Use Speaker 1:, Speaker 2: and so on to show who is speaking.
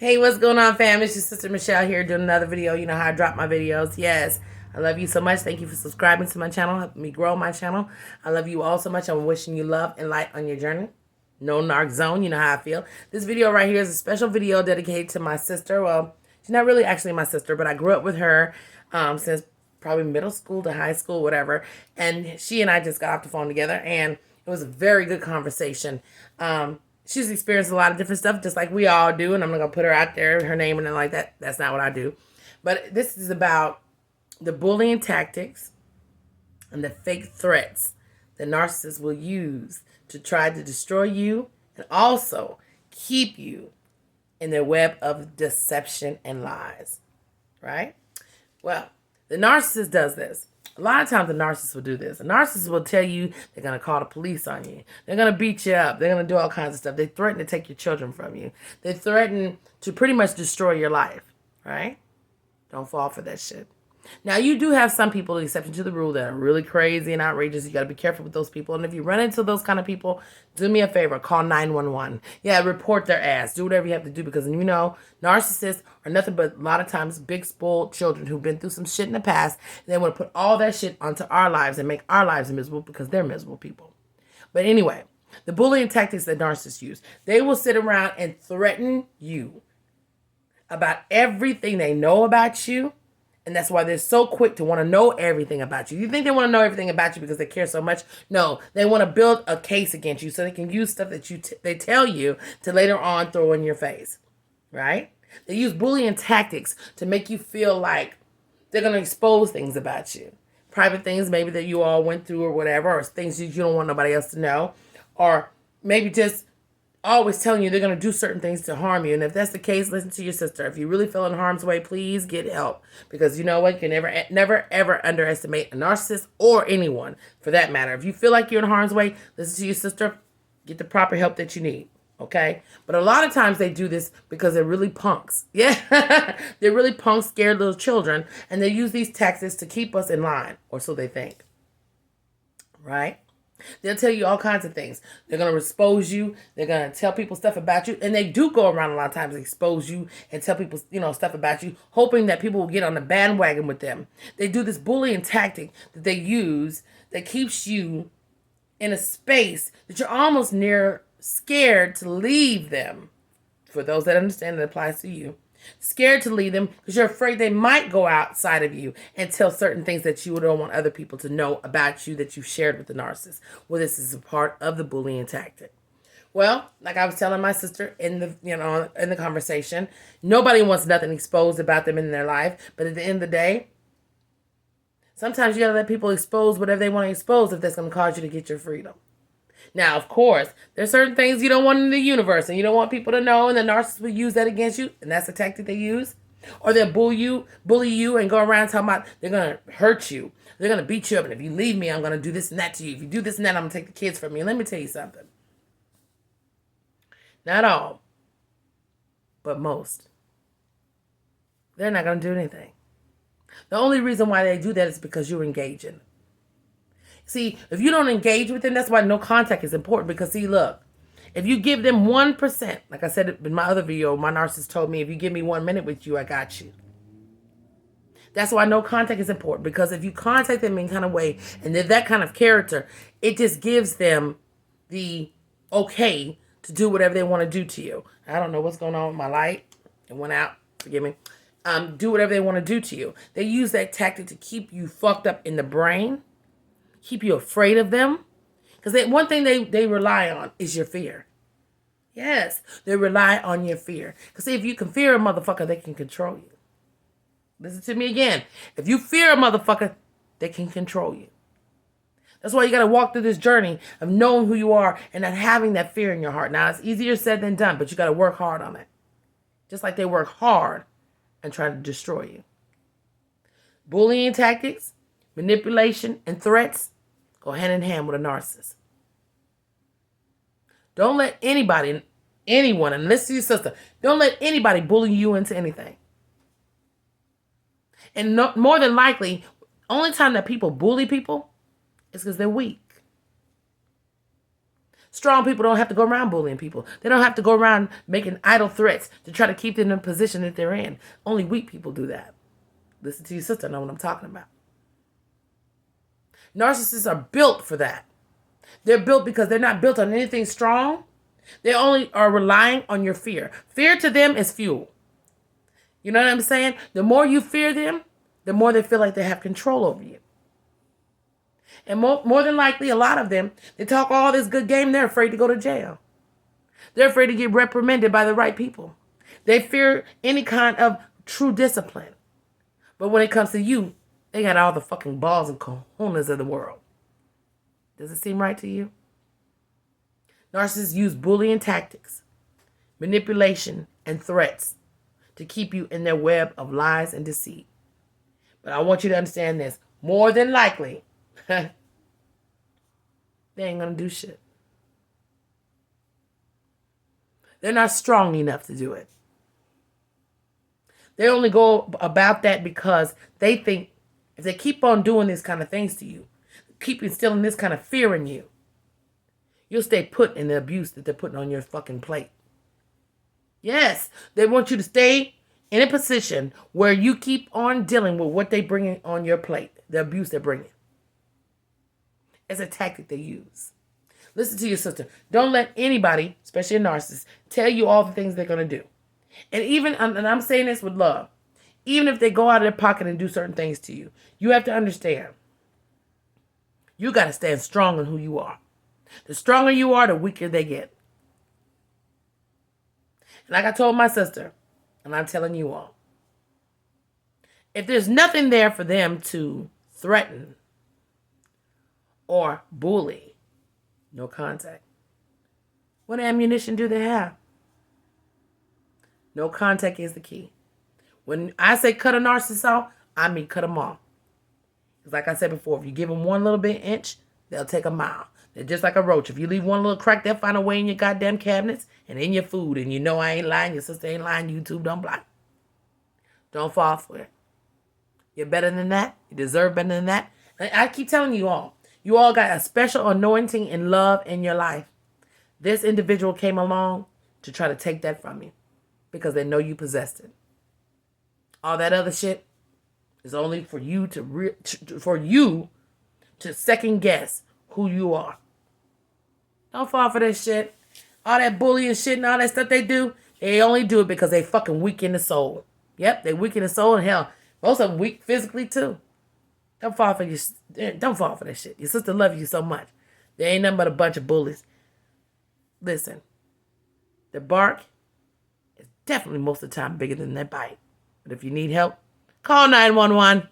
Speaker 1: Hey, what's going on, fam? It's your sister Michelle here doing another video. You know how I drop my videos. Yes, I love you so much. Thank you for subscribing to my channel, helping me grow my channel. I love you all so much. I'm wishing you love and light on your journey. No narc zone. You know how I feel. This video right here is a special video dedicated to my sister. Well, she's not really actually my sister, but I grew up with her since probably middle school to high school, whatever. And she and I just got off the phone together, and it was a very good conversation. She's experienced a lot of different stuff, just like we all do, and I'm not going to put her out there, her name and like that. That's not what I do. But this is about the bullying tactics and the fake threats the narcissist will use to try to destroy you and also keep you in their web of deception and lies, right? Well, the narcissist does this. A lot of times the narcissist will do this. The narcissist will tell you they're going to call the police on you. They're going to beat you up. They're going to do all kinds of stuff. They threaten to take your children from you. They threaten to pretty much destroy your life, right? Don't fall for that shit. Now, you do have some people, exception to the rule, that are really crazy and outrageous. You got to be careful with those people. And if you run into those kind of people, do me a favor. Call 911. Yeah, report their ass. Do whatever you have to do, because, you know, narcissists are nothing but a lot of times big spoiled children who've been through some shit in the past. And they want to put all that shit onto our lives and make our lives miserable because they're miserable people. But anyway, the bullying tactics that narcissists use, they will sit around and threaten you about everything they know about you. And that's why they're so quick to want to know everything about you. You think they want to know everything about you because they care so much? No, they want to build a case against you so they can use stuff that they tell you to later on throw in your face, right? They use bullying tactics to make you feel like they're going to expose things about you. Private things maybe that you all went through or whatever, or things that you don't want nobody else to know. Or maybe just always telling you they're going to do certain things to harm you. And if that's the case, listen to your sister. If you really feel in harm's way, please get help. Because you know what? You can never, ever underestimate a narcissist or anyone for that matter. If you feel like you're in harm's way, listen to your sister. Get the proper help that you need. Okay? But a lot of times they do this because they're really punks. Yeah. They're really punks, scared little children. And they use these tactics to keep us in line. Or so they think. Right? They'll tell you all kinds of things. They're going to expose you. They're going to tell people stuff about you. And they do go around a lot of times, expose you and tell people, stuff about you, hoping that people will get on the bandwagon with them. They do this bullying tactic that they use that keeps you in a space that you're almost near scared to leave them. For those that understand, it applies to you. Scared to leave them because you're afraid they might go outside of you and tell certain things that you don't want other people to know about you that you've shared with the narcissist. Well, this is a part of the bullying tactic. Well, like I was telling my sister in the conversation, nobody wants nothing exposed about them in their life. But at the end of the day, sometimes you got to let people expose whatever they want to expose if that's going to cause you to get your freedom. Now, of course, there's certain things you don't want in the universe and you don't want people to know, and the narcissist will use that against you, and that's the tactic they use. Or they'll bully you and go around talking about they're going to hurt you. They're going to beat you up, and if you leave me, I'm going to do this and that to you. If you do this and that, I'm going to take the kids from you. And let me tell you something. Not all, but most. They're not going to do anything. The only reason why they do that is because you're engaging. See, if you don't engage with them, that's why no contact is important. Because, see, look, if you give them 1%, like I said in my other video, my narcissist told me, if you give me 1 minute with you, I got you. That's why no contact is important. Because if you contact them in kind of way, and they're that kind of character, it just gives them the okay to do whatever they want to do to you. I don't know what's going on with my light. It went out. Forgive me. Do whatever they want to do to you. They use that tactic to keep you fucked up in the brain. Keep you afraid of them. Because one thing they rely on is your fear. Yes, they rely on your fear. Because if you can fear a motherfucker, they can control you. Listen to me again. If you fear a motherfucker, they can control you. That's why you got to walk through this journey of knowing who you are and not having that fear in your heart. Now, it's easier said than done, but you got to work hard on it. Just like they work hard and try to destroy you. Bullying tactics, manipulation, and threats go hand in hand with a narcissist. Don't let anyone, and listen to your sister, don't let anybody bully you into anything. And more than likely, only time that people bully people is because they're weak. Strong people don't have to go around bullying people. They don't have to go around making idle threats to try to keep them in the position that they're in. Only weak people do that. Listen to your sister, know what I'm talking about. Narcissists are built for that. They're built because they're not built on anything strong. They only are relying on your fear. Fear to them is fuel. You know what I'm saying? The more you fear them, the more they feel like they have control over you. And more than likely, a lot of them, they talk all this good game, they're afraid to go to jail. They're afraid to get reprimanded by the right people. They fear any kind of true discipline. But when it comes to you, they got all the fucking balls and cojones of the world. Does it seem right to you? Narcissists use bullying tactics, manipulation, and threats to keep you in their web of lies and deceit. But I want you to understand this. More than likely, they ain't going to do shit. They're not strong enough to do it. They only go about that because they think if they keep on doing these kind of things to you, keep instilling this kind of fear in you, you'll stay put in the abuse that they're putting on your fucking plate. Yes, they want you to stay in a position where you keep on dealing with what they bring on your plate, the abuse they're bringing. It's a tactic they use. Listen to your sister. Don't let anybody, especially a narcissist, tell you all the things they're going to do. And even, and I'm saying this with love, even if they go out of their pocket and do certain things to you, you have to understand, you got to stand strong in who you are. The stronger you are, the weaker they get. And like I told my sister, and I'm telling you all, if there's nothing there for them to threaten or bully, no contact. What ammunition do they have? No contact is the key. When I say cut a narcissist off, I mean cut them off. Because like I said before, if you give them one little bit inch, they'll take a mile. They're just like a roach. If you leave one little crack, they'll find a way in your goddamn cabinets and in your food. And you know I ain't lying. Your sister ain't lying. YouTube don't lie. Don't fall for it. You're better than that. You deserve better than that. And I keep telling you all got a special anointing and love in your life. This individual came along to try to take that from you because they know you possessed it. All that other shit is only for you to second guess who you are. Don't fall for that shit. All that bullying shit and all that stuff they do, they only do it because they fucking weak in the soul. Yep, they weak in the soul, and hell, most of them weak physically too. Don't fall for that shit. Your sister loves you so much. They ain't nothing but a bunch of bullies. Listen, the bark is definitely most of the time bigger than their bite. But if you need help, call 911.